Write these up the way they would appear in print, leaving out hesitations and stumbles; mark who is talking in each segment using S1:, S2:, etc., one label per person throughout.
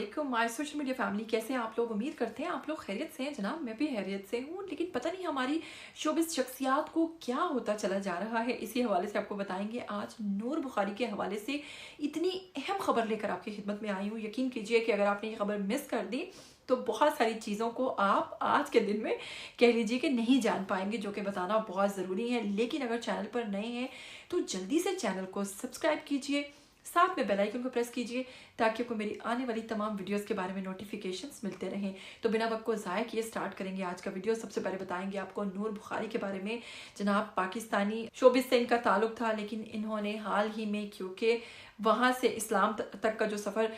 S1: अस्सलामुअलैकुम my social media family, कैसे हैं आप लोग। उम्मीद करते हैं आप लोग खैरियत से हैं। जनाब मैं भी खैरियत से हूँ, लेकिन पता नहीं हमारी शोबिज़ शख्सियात को क्या होता चला जा रहा है। इसी हवाले से आपको बताएंगे। आज नूर बुखारी के हवाले से इतनी अहम खबर लेकर आपकी खिदमत में आई हूँ। यकीन कीजिए कि अगर आपने ये खबर मिस कर दी तो बहुत सारी चीज़ों को आप आज के दिन में कह लीजिए कि नहीं जान पाएंगे, जो कि बताना बहुत ज़रूरी है। लेकिन अगर चैनल पर नए हैं तो जल्दी से चैनल को सब्सक्राइब कीजिए, साथ में बेल आइकन को प्रेस कीजिए ताकि आपको मेरी आने वाली तमाम वीडियोस के बारे में नोटिफिकेशंस मिलते रहें। तो बिना वक्त को ज़ाया किए स्टार्ट करेंगे आज का वीडियो। सबसे पहले बताएंगे आपको नूर बुखारी के बारे में। जनाब पाकिस्तानी शोबिस से इनका ताल्लुक था, लेकिन इन्होंने हाल ही में, क्योंकि वहाँ से इस्लाम तक का जो सफ़र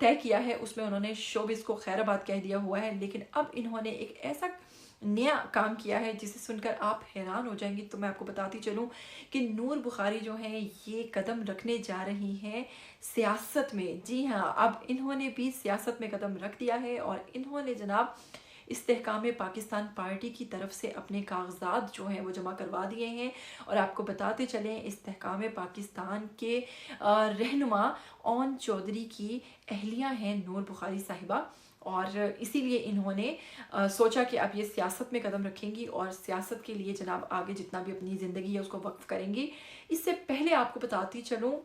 S1: तय किया है, उसमें उन्होंने शोबिस को खैराबाद कह दिया हुआ है। लेकिन अब इन्होंने एक ऐसा नया काम किया है जिसे सुनकर आप हैरान हो जाएंगी। तो मैं आपको बताती चलूं कि नूर बुखारी जो है ये कदम रखने जा रही हैं सियासत में। जी हाँ, अब इन्होंने भी सियासत में कदम रख दिया है और इन्होंने जनाब इस्तेहकाम पाकिस्तान पार्टी की तरफ से अपने कागजात जो हैं वो जमा करवा दिए हैं। और आपको बताते चलें, इस्तेहकाम पाकिस्तान के रहनुमा ओन चौधरी की अहलिया हैं नूर बुखारी साहिबा, और इसीलिए इन्होंने सोचा कि अब ये सियासत में कदम रखेंगी और सियासत के लिए जनाब आगे जितना भी अपनी ज़िंदगी है उसको वक्फ करेंगी। इससे पहले आपको बताती चलूँ,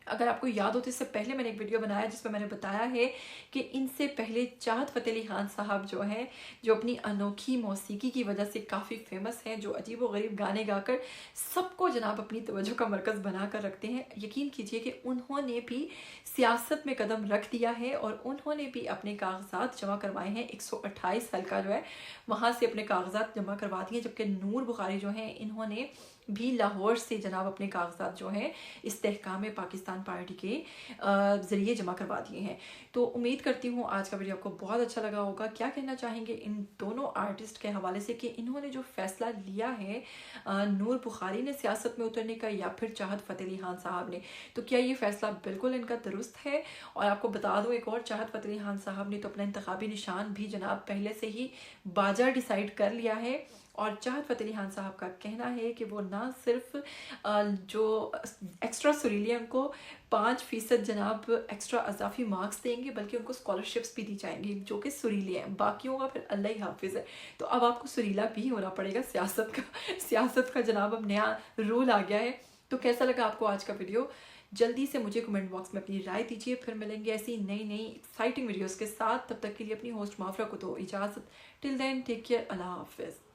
S1: अगर आपको याद हो तो इससे पहले मैंने एक वीडियो बनाया जिसमें मैंने बताया है कि इनसे पहले चाहत फ़तेह अली खान साहब जो हैं, जो अपनी अनोखी मौसीकी की वजह से काफ़ी फेमस हैं, जो अजीब व गरीब गाने गाकर सबको जनाब अपनी तवज्जो का मरकज़ बना कर रखते हैं। यकीन कीजिए कि उन्होंने भी सियासत में कदम रख दिया है और उन्होंने भी अपने कागजात जमा करवाए हैं। 128 हल्का जो है वहाँ से अपने कागजात जमा करवा दिए। जबकि नूर बुखारी जो हैं इन्होंने भी लाहौर से जनाब अपने कागजात जो हैं इस्तेहकाम पाकिस्तान पार्टी के ज़रिए जमा करवा दिए हैं। तो उम्मीद करती हूँ आज का वीडियो आपको बहुत अच्छा लगा होगा। क्या कहना चाहेंगे इन दोनों आर्टिस्ट के हवाले से कि इन्होंने जो फैसला लिया है नूर बुखारी ने सियासत में उतरने का, या फिर चाहत फ़तेह अली खान साहब ने, तो क्या ये फैसला बिल्कुल इनका दुरुस्त है। और आपको बता दूँ एक और, चाहत फ़तेह अली खान साहब ने तो अपना इंतखाबी निशान भी जनाब पहले से ही बाजा डिसाइड कर लिया है। और चाहत फ़तेह अली खान साहब का कहना है कि वो ना सिर्फ जो एक्स्ट्रा सुरीलियम को 5% जनाब एक्स्ट्रा अजाफी मार्क्स देंगे, बल्कि उनको स्कॉलरशिप्स भी दी जाएंगी जो कि सुरीले हैं। बाकियों का फिर अल्लाह ही हाफिज़ है। तो अब आपको सुरीला भी होना पड़ेगा सियासत का जनाब अब नया रूल आ गया है। तो कैसा लगा आपको आज का वीडियो? जल्दी से मुझे कमेंट बॉक्स में अपनी राय दीजिए। फिर मिलेंगे ऐसी नई नई एक्साइटिंग वीडियोस के साथ। तब तक के लिए अपनी होस्ट माफरा को दो इजाज़त। टिल देन टेक केयर, अल्लाह हाफिज़।